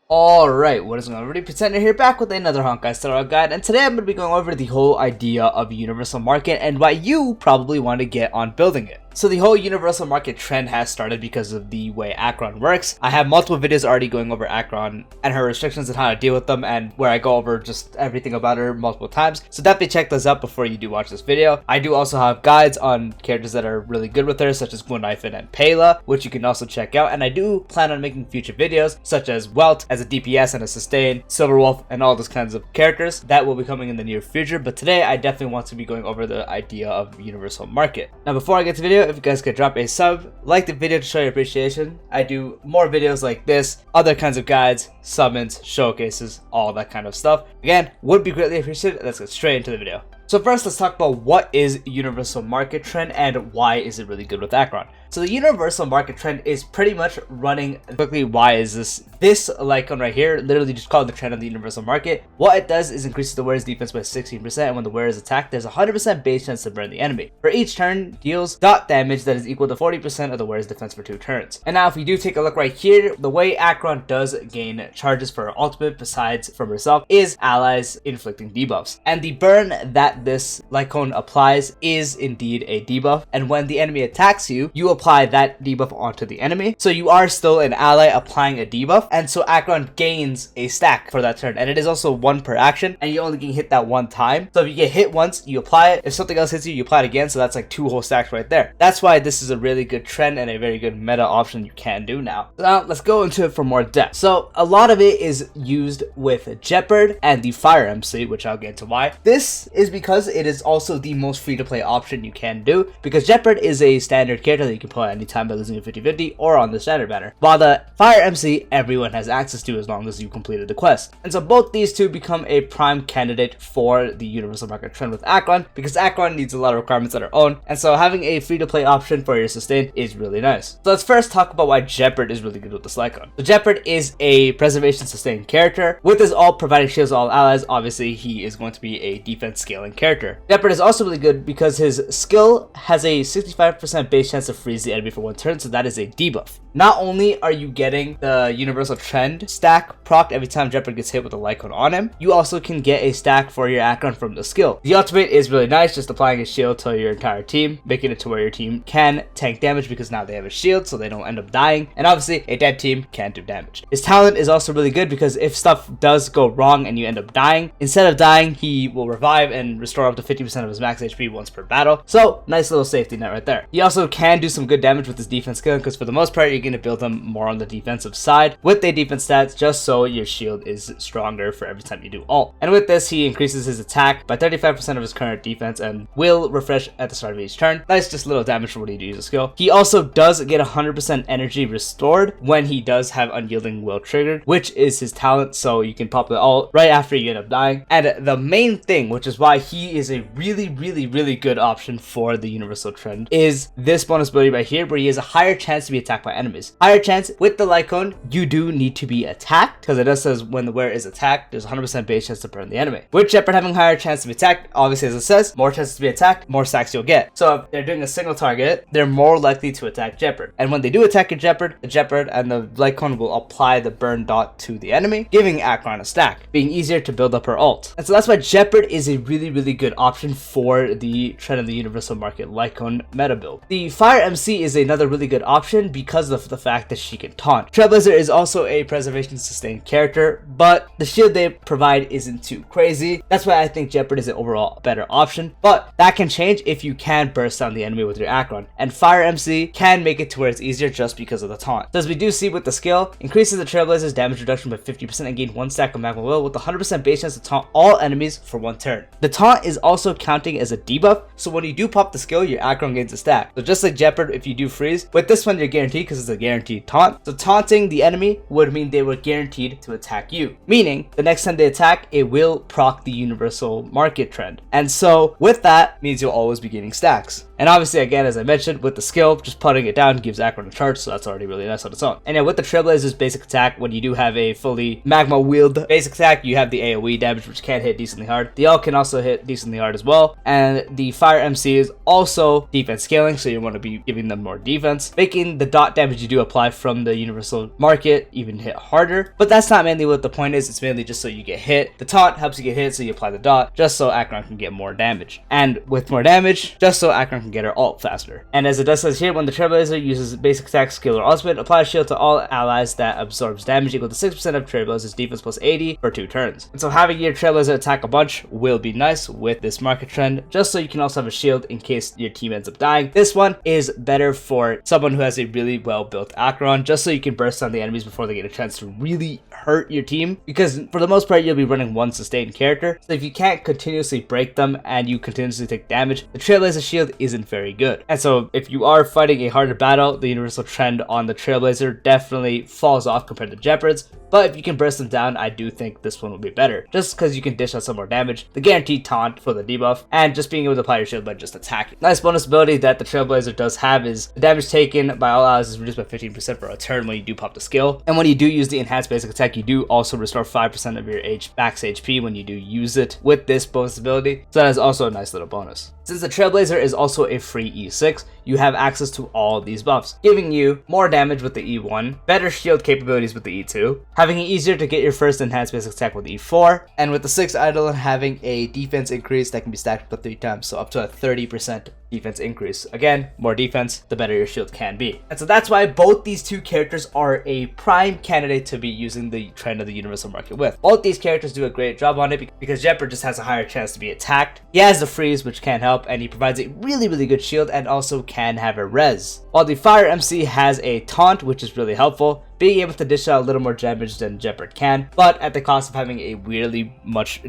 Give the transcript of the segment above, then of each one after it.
Alright, what is going on? Everybody, Pretender here, back with another Honkai Startup Guide, and today I'm going to be going over the whole idea of universal market and why you probably want to get on building it. So the whole universal market trend has started because of the way Acheron works. I have multiple videos already going over Acheron and her restrictions and how to deal with them, and where I go over just everything about her multiple times. So definitely check those out before you do watch this video. I do also have guides on characters that are really good with her, such as Gwenifin and Pela, which you can also check out. And I do plan on making future videos, such as Welt as a DPS and a sustain, Silverwolf, and all those kinds of characters that will be coming in the near future. But today I definitely want to be going over the idea of universal market. Now before I get to the video, if you guys could drop a sub, like the video to show your appreciation. I do more videos like this, other kinds of guides, summons, showcases, all that kind of stuff. Again, would be greatly appreciated. Let's get straight into the video. So first, let's talk about what is universal market trend and why is it really good with Acheron. So the universal market trend is pretty much running quickly. Why is this icon right here, literally just called the trend of the universal market? What it does is increases the wearer's defense by 16%, and when the wearer is attacked, there's a 100% base chance to burn the enemy. For each turn, deals dot damage that is equal to 40% of the wearer's defense for 2 turns. And now if we do take a look right here, the way Acheron does gain charges for her ultimate, besides from herself, is allies inflicting debuffs. And the burn that this icon applies is indeed a debuff, and when the enemy attacks you, you apply that debuff onto the enemy. So you are still an ally applying a debuff, and so Acheron gains a stack for that turn, and it is also 1 per action, and you only can hit that 1 time. So if you get hit once, you apply it. If something else hits you, you apply it again, so that's like 2 whole stacks right there. That's why this is a really good trend and a very good meta option you can do now. So now let's go into it for more depth. So a lot of it is used with Gepard and the Fire MC, which I'll get into why. This is because it is also the most free-to-play option you can do, because Gepard is a standard character that you can play anytime by losing a 50-50 or on the standard banner, while the Fire MC everyone has access to as long as you completed the quest. And so both these two become a prime candidate for the universal market trend with Acheron, because Acheron needs a lot of requirements on her own, and so having a free-to-play option for your sustain is really nice. So let's first talk about why Gepard is really good with this icon. So Gepard is a preservation sustain character. With his ult providing shields to all allies, obviously he is going to be a defense scaling character. Gepard is also really good because his skill has a 65% base chance to freeze the enemy for 1 turn, so that is a debuff. Not only are you getting the universal trend stack procced every time Gepard gets hit with a icon on him, you also can get a stack for your Acheron from the skill. The ultimate is really nice, just applying a shield to your entire team, making it to where your team can tank damage because now they have a shield so they don't end up dying, and obviously a dead team can't do damage. His talent is also really good because if stuff does go wrong and you end up dying, instead of dying, he will revive and restore up to 50% of his max HP once per battle. So nice little safety net right there. He also can do some good damage with his defense skill, because for the most part you're going to build him more on the defensive side with the defense stats, just so your shield is stronger for every time you do ult. And with this, he increases his attack by 35% of his current defense and will refresh at the start of each turn. Nice, just little damage for when you use a skill. He also does get 100% energy restored when he does have unyielding will triggered, which is his talent, so you can pop the ult right after you end up dying. And the main thing, which is why he is a really good option for the universal trend, is this bonus ability right here, where he has a higher chance to be attacked by enemies. Higher chance with the icon, you do need to be attacked, because it does says when the wearer is attacked, there's 100% base chance to burn the enemy. With Gepard having higher chance to be attacked, obviously as it says, more chances to be attacked, more stacks you'll get. So if they're doing a single target, they're more likely to attack Gepard. And when they do attack your Gepard, the Gepard and the icon will apply the burn dot to the enemy, giving Acheron a stack, being easier to build up her ult. And so that's why Gepard is a really good option for the trend of the universal market icon meta build. The Fire MC is another really good option because of the fact that she can taunt. Trailblazer is also a preservation sustain character, but the shield they provide isn't too crazy. That's why I think Gepard is an overall better option, but that can change if you can burst down the enemy with your Acheron, and Fire MC can make it to where it's easier just because of the taunt. So as we do see with the skill, increases the Trailblazer's damage reduction by 50% and gain 1 stack of Magma Will with 100% base chance to taunt all enemies for 1 turn. The taunt is also counting as a debuff, so when you do pop the skill, your Acheron gains a stack. So just like Gepard, if you do freeze, with this one you're guaranteed because it's a guaranteed taunt. So taunting the enemy would mean they were guaranteed to attack you, meaning the next time they attack, it will proc the universal market trend. And so with that means you'll always be gaining stacks. And obviously, again, as I mentioned, with the skill, just putting it down gives Acheron a charge, so that's already really nice on its own. And yeah, with the Trailblazer's basic attack, when you do have a fully magma wield basic attack, you have the AoE damage, which can hit decently hard. The L can also hit decently hard as well. And the Fire MC is also defense scaling, so you want to be giving them more defense, making the dot damage you do apply from the universal market even hit harder. But that's not mainly what the point is. It's mainly just so you get hit. The taunt helps you get hit, so you apply the dot, just so Acheron can get more damage. And with more damage, just so Acheron can get her ult faster. And as it does says here, when the Trailblazer uses basic attack, skill, or ultimate, apply a shield to all allies that absorbs damage equal to 6% of Trailblazer's defense plus 80 for 2 turns. And so having your Trailblazer attack a bunch will be nice with this market trend, just so you can also have a shield in case your team ends up dying. This one is better for someone who has a really well built Acheron, just so you can burst on the enemies before they get a chance to really hurt your team, because for the most part you'll be running one sustained character, so if you can't continuously break them and you continuously take damage, the Trailblazer shield isn't very good. And so if you are fighting a harder battle, the universal trend on the Trailblazer definitely falls off compared to Gepard's. But if you can burst them down, I do think this one will be better, just because you can dish out some more damage, the guaranteed taunt for the debuff, and just being able to apply your shield by just attacking. Nice bonus ability that the Trailblazer does have is the damage taken by all allies is reduced by 15% for a turn when you do pop the skill. And when you do use the enhanced basic attack, you do also restore 5% of your max HP when you do use it with this bonus ability, so that is also a nice little bonus. Since the Trailblazer is also a free E6, you have access to all these buffs, giving you more damage with the E1, better shield capabilities with the E2, having it easier to get your first enhanced basic attack with E4, and with the 6th Eidolon having a defense increase that can be stacked up to 3 times, so up to a 30% defense increase. Again, more defense, the better your shield can be. And so that's why both these two characters are a prime candidate to be using the trend of the universal market with. Both these characters do a great job on it because Gepard just has a higher chance to be attacked. He has the freeze, which can help, and he provides a really good shield and also can have a res. While the Fire MC has a taunt, which is really helpful, being able to dish out a little more damage than Gepard can, but at the cost of having a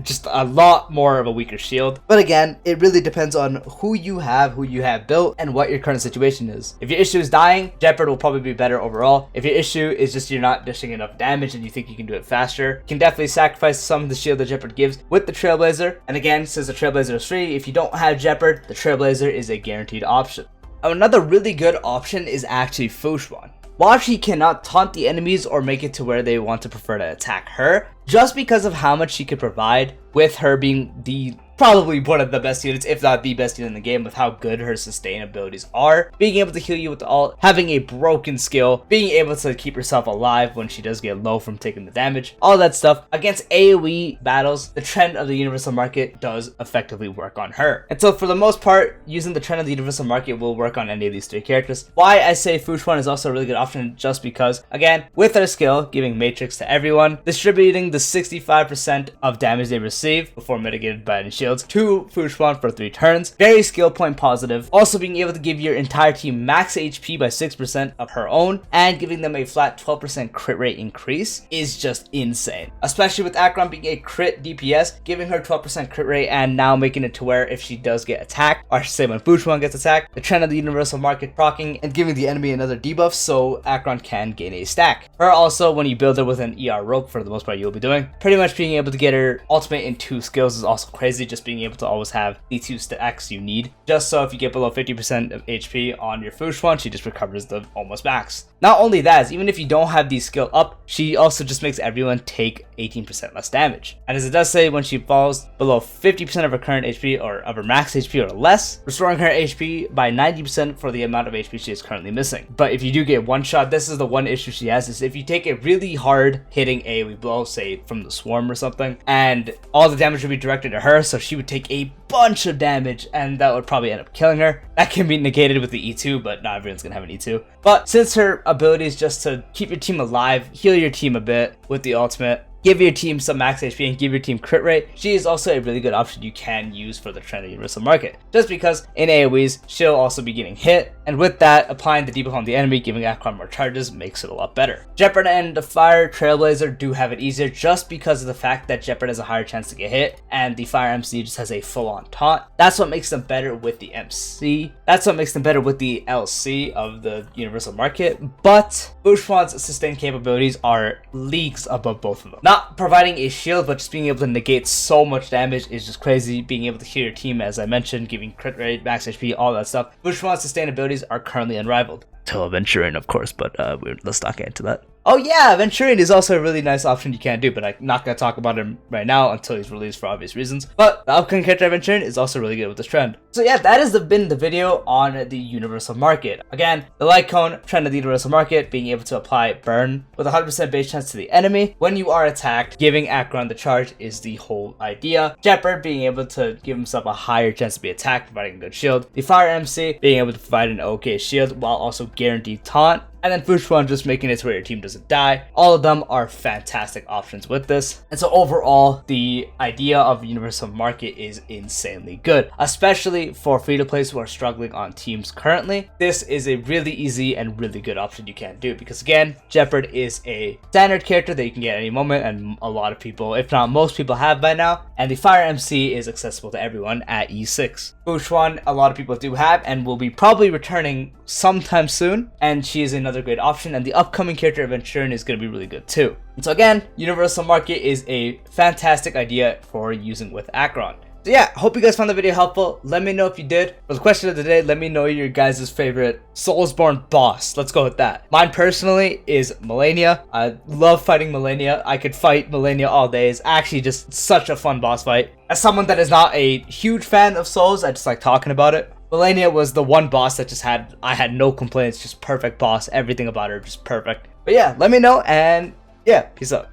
just a lot more of a weaker shield. But again, it really depends on who you have built, and what your current situation is. If your issue is dying, Gepard will probably be better overall. If your issue is just you're not dishing enough damage and you think you can do it faster, you can definitely sacrifice some of the shield that Gepard gives with the Trailblazer. And again, since the Trailblazer is free, if you don't have Gepard, the Trailblazer is a guaranteed option. Another really good option is actually Fushuan. While she cannot taunt the enemies or make it to where they want to prefer to attack her, just because of how much she could provide, with her being probably one of the best units, if not the best unit in the game, with how good her sustain abilities are, being able to heal you with all, having a broken skill, being able to keep herself alive when she does get low from taking the damage, all that stuff, against AoE battles, the trend of the universal market does effectively work on her. And so for the most part, using the trend of the universal market will work on any of these 3 characters. Why I say Fushuan is also a really good option, just because, again, with her skill, giving Matrix to everyone, distributing the 65% of damage they receive before mitigated by any shield to Fushuan for 3 turns. Very skill point positive. Also being able to give your entire team max HP by 6% of her own, and giving them a flat 12% crit rate increase is just insane. Especially with Acheron being a crit DPS, giving her 12% crit rate and now making it to where if she does get attacked, or I should say when Fushuan gets attacked, the trend of the universal market proccing and giving the enemy another debuff so Acheron can gain a stack. Her also, when you build her with an ER rope, for the most part you'll be doing, pretty much being able to get her ultimate in 2 skills is also crazy, just being able to always have the 2 stacks you need, just so if you get below 50% of HP on your Fushuan, she just recovers the almost max. Not only that, even if you don't have the skill up, she also just makes everyone take 18% less damage. And as it does say, when she falls below 50% of her current HP or of her max HP or less, restoring her HP by 90% for the amount of HP she is currently missing. But if you do get one shot, this is the one issue she has, is if you take a really hard hitting AoE blow, say from the swarm or something, and all the damage would be directed at her, so she would take a bunch of damage and that would probably end up killing her. That can be negated with the E2, but not everyone's gonna have an E2. But since her ability is just to keep your team alive, heal your team a bit with the ultimate, give your team some max HP and give your team crit rate, she is also a really good option you can use for the trend of universal market. Just because in AoEs, she'll also be getting hit, and with that, applying the debuff on the enemy, giving Acheron more charges makes it a lot better. Gepard and the Fire Trailblazer do have it easier just because of the fact that Gepard has a higher chance to get hit, and the Fire MC just has a full-on taunt. That's what makes them better with the MC. That's what makes them better with the LC of the universal market, but Fushuan's sustained capabilities are leagues above both of them. Not not providing a shield, but just being able to negate so much damage is just crazy. Being able to heal your team, as I mentioned, giving crit rate, max HP, all that stuff. Bushwan's sustainabilities are currently unrivaled. Till Venturion, of course, but let's not get into that. Oh yeah, Venturion is also a really nice option you can do, but I'm not going to talk about him right now until he's released for obvious reasons. But the upcoming character Venturion is also really good with this trend. So yeah, that has been the video on the Universal Market. Again, the light cone, trend of the Universal Market, being able to apply burn with 100% base chance to the enemy. When you are attacked, giving Acheron the charge is the whole idea. Gepard being able to give himself a higher chance to be attacked, providing a good shield. The Fire MC being able to provide an okay shield while also guaranteed taunt. And then Fushwan just making it to where your team doesn't die. All of them are fantastic options with this. And so overall, the idea of Universal Market is insanely good, especially for free-to-plays who are struggling on teams currently. This is a really easy and really good option you can do because, again, Gepard is a standard character that you can get at any moment, and a lot of people, if not most people, have by now. And the Fire MC is accessible to everyone at E6. Fushwan, a lot of people do have and will be probably returning sometime soon, and she is another great option, and the upcoming character of Acheron is going to be really good too. And so again, Universal Market is a fantastic idea for using with Acheron. So yeah, hope you guys found the video helpful. Let me know if you did. For the question of the day, let me know your guys' favorite Soulsborne boss. Let's go with that. Mine personally is Malenia. I love fighting Malenia. I could fight Malenia all day. It's actually just such a fun boss fight. As someone that is not a huge fan of Souls, I just like talking about it. Malenia was the one boss that I had no complaints, just perfect boss, everything about her just perfect. But yeah, let me know, and yeah, peace out.